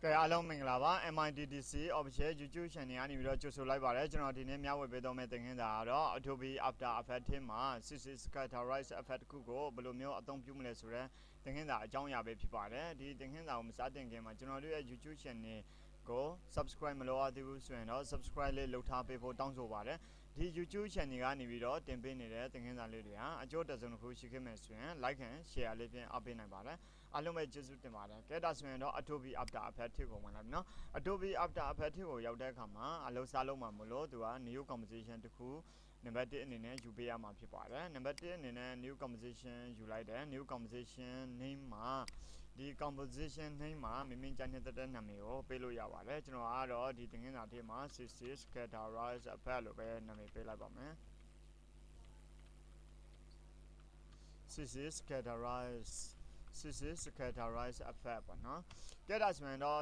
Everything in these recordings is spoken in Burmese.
ကဲအားလုံးမင်္ဂလာပါ MITDC official YouTube channel ကနေပြီးတော့ကြိုဆိုလိုက်ပါတယ်ကျွန်တော်ဒီနေ့မျှဝေပေးတော့မယ့်သင်ခန်းစာကတော့ Adobe After Effects ထဲမှာ Scatterize effect တစ်ခုကိုဘယ်လိုမျိုးအသုံးပြုမလဲဆိုတော့သင်ခန်းစာအကြောင်းအရာပဲဖြစ်ပါတယ်ဒီသင်ခန်းစာကိုမစတင်ခင်မှာကျွန်တော်တို့ရဲ့ YouTube channel ကို subscribe မလုပ်ရသေးဘူးဆိုရင်တော့ subscribe လေးလုပ်ထားပေးဖို့တောင်းဆိုပါတယ်ဒီ YouTube channel ကနေပြီးတော့တင်ပေးနေတဲ့သင်ခန်းစာလေးတွေဟာအကျိုးတစုံတစ်ခုရှိခဲ့မယ်ဆိုရင် like and share လေးဖြင့်အားပေးနိုင်ပါတယ်အားလုံးပဲကျေးဇူးတင်ပါတယ်ကဲဒါဆိုရင်တော့ Adobe After Effects ကိုဝင်လာပြီနော် Adobe After Effects ကိုရောက်တဲ့အခါမှာအလုပ်စားလုံးမှာမလို့သူက new composition တစ်ခုနံပါတ်1အနေနဲ့ယူပေးရမှာဖြစ်ပါတယ်နံပါတ်1အနေနဲ့ new composition ယူလိုက်တယ် new composition name မှာဒီ composition name မှာမိမိကြိုက်တဲ့နာမည်ကိုပေးလို့ရပါတယ်ကျွန်တော်ကတော့ဒီသင်ခန်းစာထဲမှာ Scatterize effect လို့ပဲနာမည်ပေးလိုက်ပါမယ်Scatterize effect ပေါ့နော်ကဲဒါဆိုရင်တော့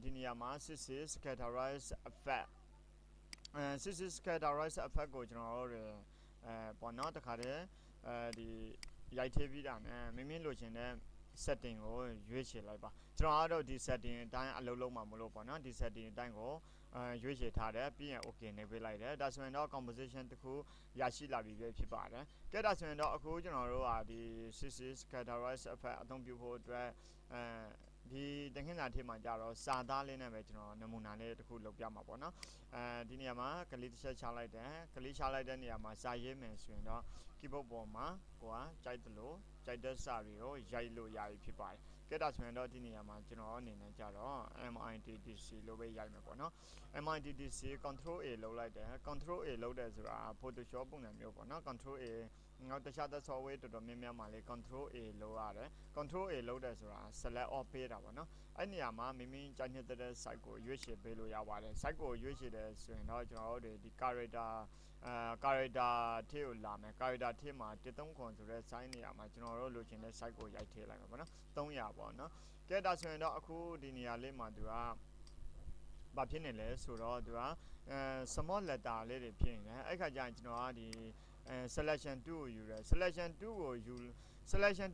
ဒီနေရာမှာ Scatterize effect Scatterize effect ကိုကျွန်တော်တို့ပေါ့နော်တခါတည်းဒီရိုက်ထည့်ပြီးတာနဲ့မိမိလိုချင်တဲ့ setting ကိုရွေးချယ်လိုက်ပါကျွန်တော်ကတော့ဒီ setting အတိုင်းအလုပ်လုပ်မှာမလို့ပေါ့နော်ဒီ setting အတိုင်းကိုရွေးချယ်ထားတယ်ပြီးရင် okay နေပေးလိုက်တယ်ဒါဆိုရင်တော့ composition တစ်ခုရရှိလာပြီပဲဖြစ်ပါတယ်ကဲဒါဆိုရင်တော့အခုကျွန်တော်တို့ကဒီ Scatterize effect အသုံးပြုဖို့အတွက်ဒီသင်ခန်းစာထဲမှာကြတော့စာသားလေးနဲ့ပဲကျွန်တော်နမူနာလေးတစ်ခုလုပ်ပြမှာပေါ့နော်ဒီနေရာမှာကလေးတစ်ချက်ချလိုက်တယ်ကလေးချလိုက်တဲ့နေရာမှာစာရေးမယ်ဆိုရင်တော့ keyboard ပေါ်မှာကိုကကြိုက်တယ်လို့ကြိုက်တဲ့စာတွေကိုရိုက်လို့ရပြီဖြစ်ပါတယ်ကဲဒါဆိုရင်တော့ဒီနေရာမှာကျွန်တော်အနေနဲ့ကြတော့ MITDC လို့ပဲရိုက်မယ်ပေါ့နော် MITDC Control A လုပ်လိုက်တယ် Control A လုပ်တယ်ဆိုတာ Photoshop ပုံစံမျိုးပေါ့နော် Control A ငါတခြားသော software တော်တော်များများမှာလေ Control A လုပ်ရတယ် Control A လုပ်တယ်ဆိုတာ select off ပေးတာပေါ့နော်အဲ့နေရာမှာမိမိကြိုက်တဲ့ site ကိုရွေးချယ်ပေးလို့ရပါတယ် site ကိုရွေးချယ်တယ်ဆိုရင်တော့ကျွန်တော်တို့ဒီ character ထဲကိုလာမယ် character ထဲမှာ139ခွန်ဆိုတဲ့ site နေရာမှာကျွန်တော်တို့လိုချင်တဲ့ site ကိုရိုက်ထည့်လိုက်မှာပေါ့နော်300ပေါ့နော်ကဲဒါဆိုရင်တော့အခုဒီနေရာလေးမှာသူကဘာဖြစ်နေလဲဆိုတော့သူကsmall letter လေးတွေဖြစ်နေတယ်အဲ့ခါကျရင်ကျွန်တော်ကဒီ selection 2ကိုယူတယ် selection 2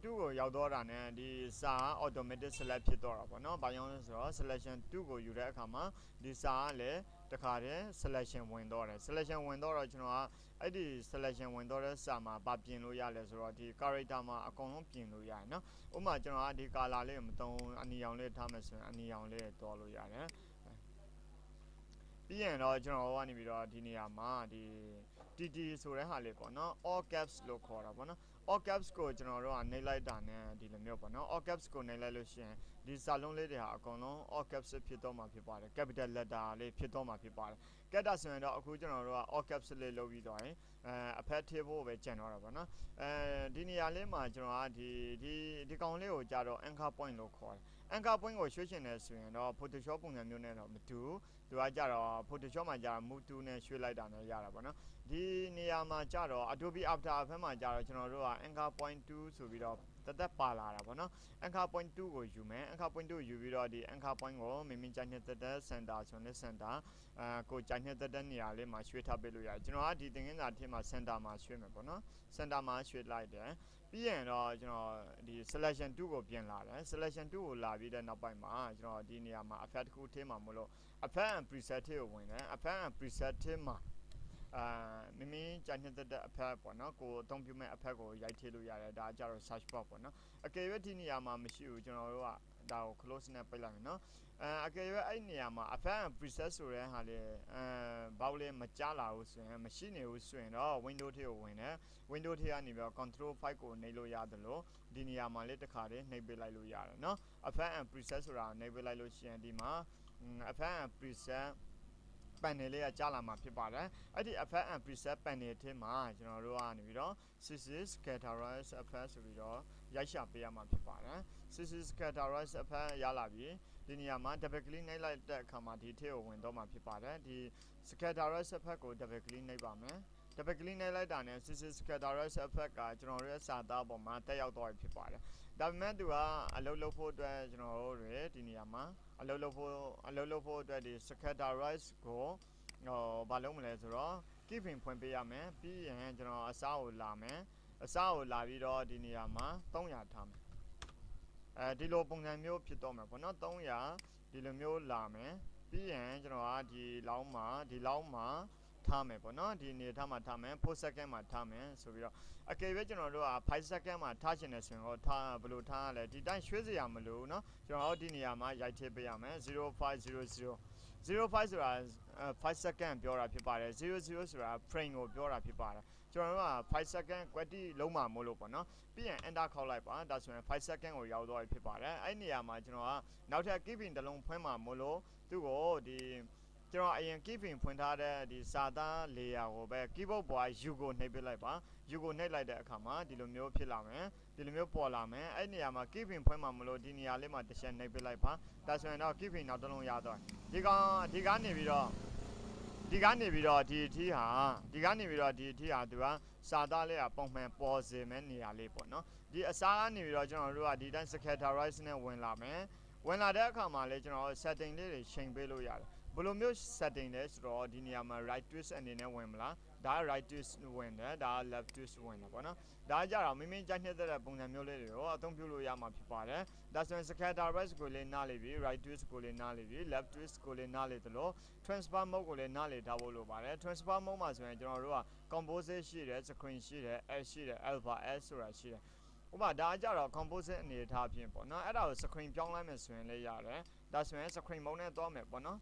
ကိုရောက်တော့တာနဲ့ဒီစာ automatic select ဖြစ်တော့တာပေါ့နော်ဘာကြောင့်လဲဆိုတော့ selection 2ကိုယူတဲ့အခါမှာဒီစာကလည်းတခါတည်း selection ဝင်တော့တယ် selection ဝင်တော့ကျွန်တော်ကအဲ့ဒီ selection ဝင်တော့တဲ့စာမှာဘာပြင်လို့ရလဲဆိုတော့ဒီ character မှာအကုန်လုံးပြင်လို့ရတယ်နော်ဥပမာကျွန်တော်ကဒီ color လေးကိုမသုံးအနီရောင်လေးထားမယ်ဆိုရင်အနီရောင်လေးတွားလို့ရတယ်ပြီးရင်တော့ကျွန်တော်ကနေပြီးတော့ဒီနေရာမှာဒီ TT ဆိုတဲ့ဟာလေးပေါ့နော် all caps လို့ခေါ်တာပေါ့နော် all caps ကိုကျွန်တော်တို့ကနှိပ်လိုက်တာနဲ့ဒီလိုမျိုးပေါ့နော် all caps ကိုနှိပ်လိုက်လို့ရှိရင်ဒီစာလုံးလေးတွေဟာအကုန်လုံး all caps ဖြစ်တော့မှာဖြစ်ပါတယ် capital letter လေးဖြစ်တော့မှာဖြစ်ပါတယ်ကဲဒါဆိုရင်တော့အခုကျွန်တော်တို့က all caps လေးလုပ်ပြီးတော့ရင်အဖက်ထည့်ဖို့ပဲကြံတော့တာပေါ့နော်ဒီနေရာလေးမှာကျွန်တော်ကဒီကောင်လေးကိုကြာတော့ anchor point လို့ခေါ်တယ် anchor point ကိုရွှေ့ချင်တယ်ဆိုရင်တော့ Photoshop ပုံစံမျိုးနဲ့တော့မတူသူကကြတော့ Photoshop မှာကြာ move to နဲ့ရွှေ့လိုက်တာနဲ့ရတာပေါ့နော်ဒီနေရာမှာကြာတော့ Adobe After Effects မှာကြာတော့ကျွန်တော်တို့က anchor point 2ဆိုပြီးတော့တက်ပါလာတာပေါ့နော် anchor point 2ကိုယူမယ် anchor point 2ကိုယူပြီးတော့ဒီ anchor point ကိုမိမိကြိုက်တဲ့ center ဆိုရင် center ကိုကြိုက်တဲ့နေရာလေးမှာရွှေ့ထားပေးလို့ရတယ်ကျွန်တော်ကဒီသင်ခန်းစာထဲမှာ center မှာရွှေ့မယ်ပေါ့နော် center မှာရွှေ့လိုက်တယ်ပြီးရင်တော့ကျွန်တော်ဒီ selection 2ကိုပြင်လာတယ် selection 2ကိုလာပြီးတဲ့နောက်ပိုင်းမှာကျွန်တော်ဒီနေရာမှာ effect တစ်ခုထဲမှာမလို့ effect and preset ထဲကိုဝင်တယ် effect and preset ထဲမှာမိမိကြိုက်နေတဲ့ effect ပေါ့နော်ကိုအသုံးပြုမဲ့ effect ကိုရိုက်ထည့်လို့ရတယ်ဒါကြတော့ search box ပေါ့နော်အကယ်၍ဒီနေရာမှာမရှိဘူးကျွန်တော်တို့ကဒါကို close နဲ့ပိတ်လိုက်မယ်နော်အကယ်၍အဲ့နေရာမှာ effect and preset ဆိုတဲ့ဟာလေးဘောက်လေးမကြလာဘူးဆိုရင်မရှိနေဘူးဆိုရင်တော့ window ထဲကိုဝင်တယ် window ထဲကနေပြီးတော့ control 5ကိုနှိပ်လို့ရတယ်လို့ဒီနေရာမှာလေးတစ်ခါတည်းနှိပ်ပေးလိုက်လို့ရတယ်နော် effect and preset ဆိုတာနှိပ်ပေးလိုက်လို့ရှိရင်ဒီမှာ effect and preset panel လေးကကြာလာမှာဖြစ်ပါတယ်အဲ့ဒီ effect and preset panel ထဲမှာကျွန်တော်တို့ကနေပြီးတော့ Scatterize effect ဆိုပြီးတော့ရိုက်ရှာပေးရမှာဖြစ်ပါတယ် Scatterize effect ရလာပြီဒီနေရာမှာ double click နှိပ်လိုက်တဲ့အခါမှာဒီထဲကိုဝင်တော့မှာဖြစ်ပါတယ်ဒီ Scatterize effect ကို double click နှိပ်ပါမယ်double click နှိပ်လိုက်တာနဲ့ Scatterize effect ကကျွန်တော်တို့ရဲ့စာသားပေါ်မှာတက်ရောက်တော့ဖြစ်ပါတယ်ဒါပေမဲ့သူကအလုပ်လုပ်ဖို့အတွက်ကျွန်တော်တို့တွေဒီနေရာမှာအလုပ်လုပ်ဖို့အတွက်ဒီ Scatterize ကိုဘာလုပ်မလဲဆိုတော့ keyframe ဖွင့်ပေးရမယ်ပြီးရင်ကျွန်တော်အစားကိုလာမယ်အစားကိုလာပြီးတော့ဒီနေရာမှာ300ထားမယ် ဒီလိုပုံစံမျိုးဖြစ်တော့မယ်ပေါ့နော်300ဒီလိုမျိုးလာမယ်ပြီးရင်ကျွန်တော်ကဒီလောက်မှာထားမယ်ပေါ့နော်ဒီအနေထားမှာထားမယ်4 second မှာထားမယ်ဆိုပြီးတော့အကယ်၍ကျွန်တော်တို့က5 second မှာထားချင်တယ်ဆိုရင်တော့ထားဘယ်လိုထားရလဲဒီတိုင်းရွှေ့စရာမလိုဘူးเนาะကျွန်တော်တို့ဒီနေရာမှာရိုက်ထည့်ပေးရမယ်0500 05ဆိုတာ5 second ပြောတာဖြစ်ပါတယ်00ဆိုတာ frame ကိုပြောတာဖြစ်ပါတယ်ကျွန်တော်တို့က5 second ကွက်တီလုံးမှာမို့လို့ပေါ့နော်ပြီးရင် enter ခေါက်လိုက်ပါဒါဆိုရင်5 second ကိုရောက်သွားပြီဖြစ်ပါတယ်အဲ့နေရာမှာကျွန်တော်ကနောက်ထပ် keeping တစ်လုံးဖွင့်မှာမို့လို့သူ့ကိုဒီကျွန်တော်အရင် keeping ဖွင့်ထားတဲ့ဒီစာသား layer ကိုပဲ keyboard ပေါ်က U ကိုနှိပ်ပစ်လိုက်ပါ U ကိုနှိပ်လိုက်တဲ့အခါမှာဒီလိုမျိုးဖြစ်လာမယ်ဒီလိုမျိုးပေါ်လာမယ်အဲ့နေရာမှာ keeping ဖွင့်မှာမလို့ဒီနေရာလေးမှာတစ်ချက်နှိပ်ပစ်လိုက်ပါဒါဆိုရင်တော့ keeping နောက်တစ်လုံးရသွားဒီကနေပြီးတော့ဒီအထီးဟာသူကစာသားလေးကပုံမှန်ပေါ်စေမဲ့နေရာလေးပေါ့နော်ဒီအစားကနေပြီးတော့ကျွန်တော်တို့ကဒီတိုင်း Scatterize နဲ့ဝင်လာမယ်ဝင်လာတဲ့အခါမှာလည်းကျွန်တော် setting လေးတွေချိန်ပေးလို့ရတယ်ဘယ်လိုမျိုး setting လဲဆိုတော့ဒီနေရာမှာ right twist အနေနဲ့ဝင်မလားဒါက right twist ဝင်တယ်ဒါက left twist ဝင်တယ်ပေါ့နော်ဒါကြတော့မိမိကြိုက်တဲ့ပုံစံမျိုးလေးတွေကိုအသုံးပြုလို့ရမှာဖြစ်ပါတယ်ဒါဆိုရင် Scatterize ကိုလည်းနားလေပြီ right twist ကိုလည်းနားလေပြီ left twist ကိုလည်းနားလေသလို transfer mode ကိုလည်းနားလေထားဖို့လိုပါတယ် transfer mode မှာဆိုရင်ကျွန်တော်တို့က composite ရှိတယ် screen ရှိတယ် s ရှိတယ် alpha s ဆိုတာရှိတယ်ဥပမာဒါကြတော့ composite အနေထားဖြင့်ပေါ့နော်အဲ့ဒါကို screen ပြောင်းလိုက်မယ်ဆိုရင်လည်းရတယ်ဒါဆိုရင် screen mode နဲ့သွားမယ်ပေါ့နော်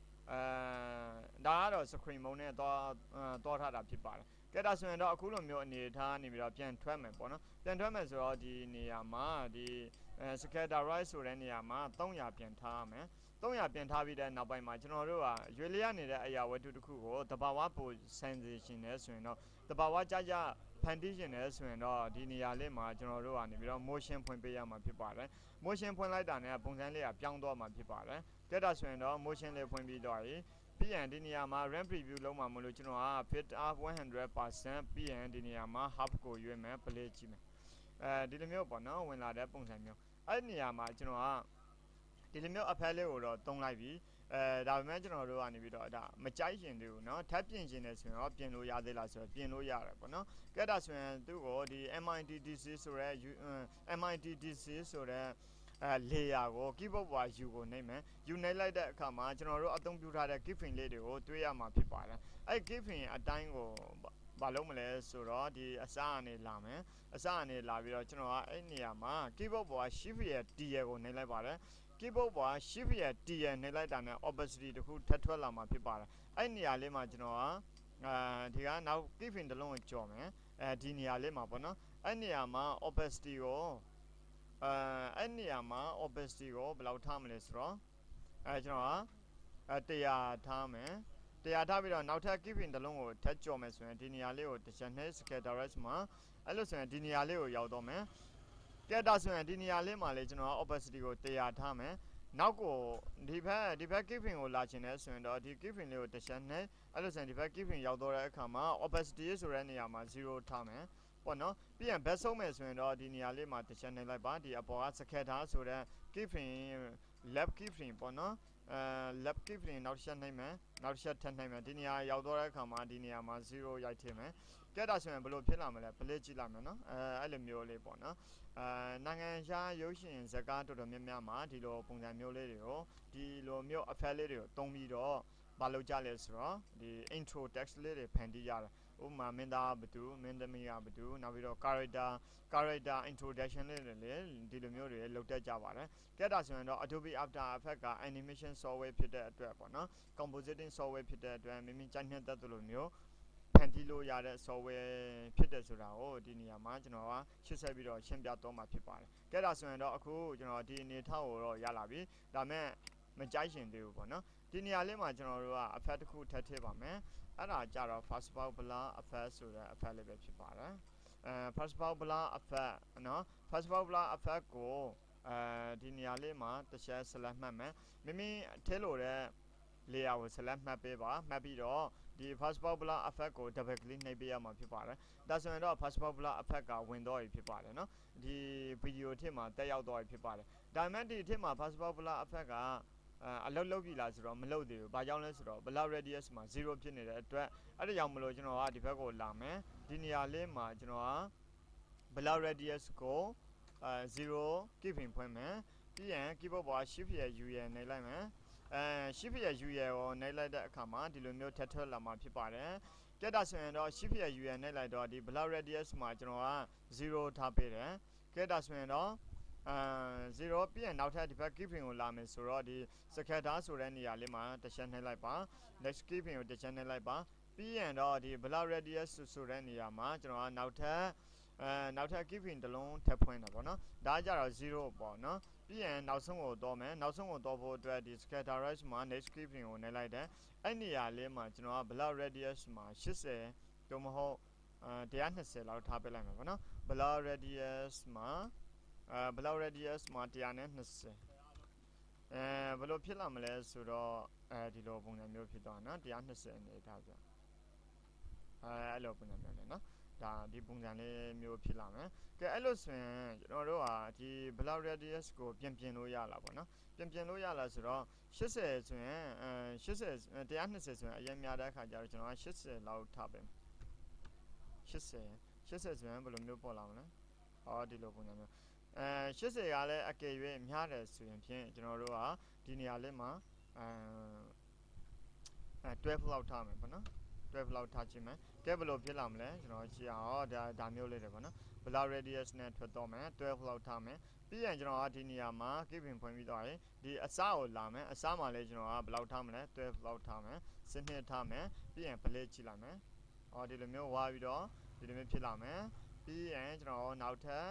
ဒါကတော့ screen mode နဲ့သွားထားတာဖြစ်ပါတယ်ကဲဒါဆိုရင်တော့အခုလိုမျိုးအနေထားနေပြီးတော့ပြန်ထွက်မယ်ပေါ့နော်ပြန်ထွက်မယ်ဆိုတော့ဒီနေရာမှာဒီ Scatterize ဆိုတဲ့နေရာမှာ300ပြန်ထားရမယ်300ပြန်ထားပြီးတဲ့နောက်ပိုင်းမှာကျွန်တော်တို့ကရွေလျက်နေတဲ့အရာဝတ္ထုတစ်ခုကိုတဘာဝပိုစံစီရှင်နေဆိုရင်တော့တဘာဝကြဖန်တီးရှင်နေဆိုရင်တော့ဒီနေရာလေးမှာကျွန်တော်တို့ကနေပြီးတော့ motion ဖွင့်ပေးရမှာဖြစ်ပါတယ် motion ဖွင့်လိုက်တာနဲ့ပုံစံလေးကပြောင်းသွားမှာဖြစ်ပါတယ်ကဲဒါဆိုရင်တော့ motion လေးဖွင့်ပြီးတော့ပြီးရင်ဒီနေရာမှာ run preview လုံးမှာမလို့ကျွန်တော်က fit up 100% ပြီးရင်ဒီနေရာမှာ half ကိုရွေးမယ် play ကြည့်မယ်ဒီလိုမျိုးပေါ့နော်ဝင်လာတဲ့ပုံစံမျိုးအဲ့ဒီနေရာမှာကျွန်တော်ကဒီလိုမျိုးအဖက်လေးကိုတော့တုံးလိုက်ပြီဒါပေမဲ့ကျွန်တော်တို့ကနေပြီးတော့ဒါမကြိုက်ရှင်သေးဘူးเนาะထပ်ပြင်ရှင်နေဆိုရင်တော့ပြင်လို့ရသေးလားဆိုတော့ပြင်လို့ရတယ်ပေါ့နော်ကဲဒါဆိုရင်သူ့ကိုဒီ MITDC ဆိုတဲ့ MITDC ဆိုတဲ့layer ကို keyboard ပေါ် U ကိုနှိပ်မယ် U နှိပ်လိုက်တဲ့အခါမှာကျွန်တော်တို့အသုံးပြုထားတဲ့ keyframe လေးတွေကိုတွေ့ရမှာဖြစ်ပါတယ်အဲ့ keyframe အတိုင်းကိုဘာလုပ်မလဲဆိုတော့ဒီအစအနေလာမယ်အစအနေလာပြီးတော့ကျွန်တော်ကအဲ့နေရာမှာ keyboard ပေါ် shift ရ T ရကိုနှိပ်လိုက်ပါတယ် keyboard ပေါ် shift ရ T ရနှိပ်လိုက်တာနဲ့ opacity တခုထပ်ထွက်လာမှာဖြစ်ပါတယ်အဲ့နေရာလေးမှာကျွန်တော်ကဒီကနောက် keyframe တစ်လုံးကိုကြော်မယ်ဒီနေရာလေးမှာပေါ့နော်အဲ့နေရာမှာ opacity ကိုအဲ့နေရာမှာ opacity ကိုဘယ်လောက်ထားမလဲဆိုတော့ကျွန်တော်က100ထားမယ်100ထားပြီးတော့နောက်ထပ် keyframe တစ်လုံးကိုထပ်ကြော်မယ်ဆိုရင်ဒီနေရာလေးကိုတစ်ချက်နဲ့ Scatterize မှာအဲ့လိုဆိုရင်ဒီနေရာလေးကိုရောက်တော့မယ်ကဲဒါဆိုရင်ဒီနေရာလေးမှာလေကျွန်တော် opacity ကို100ထားမယ်နောက်ကိုဒီဘက် keyframe ကိုလာချင်တယ်ဆိုရင်တော့ဒီ keyframe လေးကိုတစ်ချက်နဲ့အဲ့လိုဆိုရင်ဒီဘက် keyframe ရောက်တော့တဲ့အခါမှာ opacity ဆိုတဲ့နေရာမှာ0ထားမယ်ပေါ့နော်ပြီးရင် back ဆုံးမယ်ဆိုရင်တော့ဒီနေရာလေးမှာတစ်ချက်နှိပ်လိုက်ပါဒီအပေါ်က scatter ဆိုတဲ့ keyframe left keyframe ပေါ့နော်left keyframe နောက်တစ်ချက်နှိပ်မယ်နောက်တစ်ချက်ထပ်နှိပ်မယ်ဒီနေရာရောက်တော့တဲ့အခါမှာဒီနေရာမှာ0ရိုက်ထည့်မယ်ကဲဒါဆိုရင်ဘယ်လိုဖြစ်လာမလဲ play ကြည့်လိုက်မယ်နော်အဲ့လိုမျိုးလေးပေါ့နော်နိုင်ငံခြားရုပ်ရှင်ဇာတ်ကားတော်တော်များများမှာဒီလိုပုံစံမျိုးလေးတွေကိုဒီလိုမျိုး effect လေးတွေကိုသုံးပြီးတော့ဘာလုပ်ကြလဲဆိုတော့ဒီ intro text လေးတွေဖန်တီးရတယ်ဥပမာမင်းသားဘသူမင်းသမီးကဘသူနောက်ပြီးတော့ character introduction လေးတွေလည်းဒီလိုမျိုးတွေလုပ်တတ်ကြပါတယ်ကဲဒါဆိုရင်တော့ Adobe After Effects က animation software ဖြစ်တဲ့အတွက်ပေါ့နော် compositing software ဖြစ်တဲ့အတွက်မိမိကြိုက်တဲ့လိုမျိုးဖန်တီးလို့ရတဲ့ software ဖြစ်တယ်ဆိုတာကိုဒီနေရာမှာကျွန်တော်ကရှင်းဆက်ပြီးတော့ရှင်းပြတော့မှာဖြစ်ပါတယ်ကဲဒါဆိုရင်တော့အခုကျွန်တော်ဒီအနေထားကိုတော့ရလာပြီဒါမဲ့မကြိုက်ရှင်သေးဘူးပေါ့နော်ဒီနေရာလေးမှာကျွန်တော်တို့က effect တစ်ခုထပ်ထည့်ပါမယ်အဲ့ဒါကြတော့ fastback blur effect ဆိုတဲ့ effect လေးပဲဖြစ်ပါတယ်fastback blur effect နော် fastback blur effect ကိုဒီနေရာလေးမှာတစ်ချက် select မှတ်မယ်မိမိထည့်လို့တဲ့ layer ကို select မှတ်ပေးပါမှတ်ပြီးတော့ဒီ fastback blur effect ကို double click နှိပ်ပေးရမှာဖြစ်ပါတယ်ဒါဆိုရင်တော့ fastback blur effect ကဝင်တော့ပြီဖြစ်ပါတယ်နော်ဒီ video ထည့်မှာတက်ရောက်တော့ပြီဖြစ်ပါတယ်ဒါမှမဟုတ်ဒီထည့်မှာ fastback blur effect ကအလုပ်လုပ်ပြီလားဆိုတော့မလုပ်သေးဘူးဘာကြောင့်လဲဆိုတော့ blur radius မှာ0ဖြစ်နေတဲ့အတွက်အဲ့ဒါကြောင့်မလို့ကျွန်တော်ကဒီဘက်ကိုလာမယ်ဒီနေရာလေးမှာကျွန်တော်က blur radius ကို0 keyframe ဖွင့်မယ် ပြီးရင် keyboard ပေါ်က shift ရဲ့ u ရဲ့နှိပ်လိုက်မယ်shift ရဲ့ u ရဲ့ကိုနှိပ်လိုက်တဲ့အခါမှာဒီလိုမျိုးထပ်ထွက်လာမှာဖြစ်ပါတယ်ကဲဒါဆိုရင်တော့ shift ရဲ့ u ရဲ့နှိပ်လိုက်တော့ဒီ block radius မှာကျွန်တော်က0ထားပေးတယ်ကဲဒါဆိုရင်တော့0ပြီးရင်နောက်ထပ်ဒီဘက် keyframe ကိုလာမယ်ဆိုတော့ဒီ scatter ဆိုတဲ့နေရာလေးမှာတစ်ချက်နှိပ်လိုက်ပါ next keyframe ကိုတစ်ချက်နှိပ်လိုက်ပါပြီးရင်တော့ဒီ block radius ဆိုတဲ့နေရာမှာကျွန်တော်ကနောက်ထပ် keyframe တစ်လုံးထပ်ဖွင့်တာပေါ့နော်ဒါကြတော့0ပေါ့နော်ပြီးရင်နောက်ဆုံးကိုတော့မယ်နောက်ဆုံးကိုတော့ဖို့အတွက်ဒီ Scatterize မှာ next keyframe ကိုနှိပ်လိုက်တယ်အဲ့နေရာလေးမှာကျွန်တော်က block radius မှာ80တော့မဟုတ်120လောက်ထားပေးလိုက်မယ်ပေါ့နော် block radius မှာblock radius မှာ120ဘယ်လိုဖြစ်လာမလဲဆိုတော့ဒီလိုပုံစံမျိုးဖြစ်သွားနော်120အနေထားပြအဲ့လိုပုံစံမျိုးနဲ့နော်ဒါဒီပုံစံလေးမျိုးဖြစ်လာမယ်ကဲအဲ့လိုဆိုရင်ကျွန်တော်တို့ကဒီ block radius ကိုပြင်လို့ရလာပေါ့နော်ပြင်လို့ရလာဆိုတော့80ဆိုရင်120ဆိုရင်အရင်များတဲ့အခါကျတော့ကျွန်တော်က80လောက်ထားပေး80ဆိုရင်ဘယ်လိုမျိုးပေါ်လာမလဲဒီလိုပုံစံမျိုး80ကလည်းအကယ်၍များတယ်ဆိုရင်ဖြင့်ကျွန်တော်တို့ကဒီနေရာလေးမှာ12လောက်ထားမယ်ပေါ့နော်12လောက်ထားခြင်းမယ်ကဲဘယ်လိုဖြစ်လာမလဲကျွန်တော်ကြည့်အောင်ဒါမျိုးလေးတွေပေါ့နော် block radius နဲ့ထွက်တော့မယ်12လောက်ထားမယ်ပြီးရင်ကျွန်တော်ကဒီနေရာမှာ keyframe ဖွင့်ပြီးတော့ရင်ဒီအစကိုလာမယ်အစမှာလည်းကျွန်တော်ကဘယ်လောက်ထားမလဲ12လောက်ထားမယ်12ထားမယ်ပြီးရင် play ကြည့်လိုက်မယ်ဒီလိုမျိုးဝါပြီးတော့ဒီလိုမျိုးဖြစ်လာမယ်ပြီးရင်ကျွန်တော်နောက်ထပ်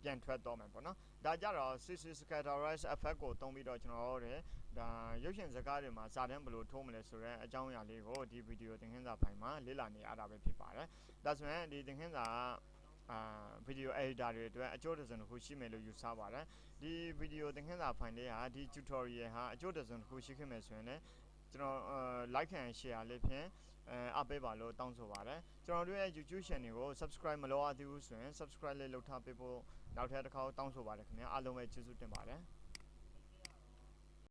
ပြန်ထွက်တော့မယ်ပေါ့နော်ဒါကြတော့ Scatterize effect ကိုသုံးပြီးတော့ကျွန်တော်တို့ဒါရုပ်ရှင်စကားတွေမှာစာတန်းဘယ်လိုထိုးမလဲဆိုတဲ့အကြောင်းအရာလေးကိုဒီဗီဒီယိုသင်ခန်းစာဖိုင်မှာလေ့လာနေရတာပဲဖြစ်ပါတယ်ဒါဆိုရင်ဒီသင်ခန်းစာဗီဒီယို editor တွေအတွက်အကျိုးတစ်စုံတစ်ခုရှိမယ်လို့ယူဆပါတယ်ဒီဗီဒီယိုသင်ခန်းစာဖိုင်လေးဟာဒီ tutorial ဟာအကျိုးတစ်စုံတစ်ခုရှိခဲ့မယ်ဆိုရင်လည်းကျွန်တော်like and share လေးဖြင့်အားပေးပါလို့တောင်းဆိုပါတယ်ကျွန်တော်တို့ရဲ့ YouTube channel ကို subscribe မလုပ်ရသေးဘူးဆိုရင် subscribe လေးလုပ်ထားပေးဖို့နောက်ထပ်တစ်ခါတောင်းဆိုပါတယ်ခင်ဗျာအားလုံးပဲကျေးဇူးတင်ပါတယ်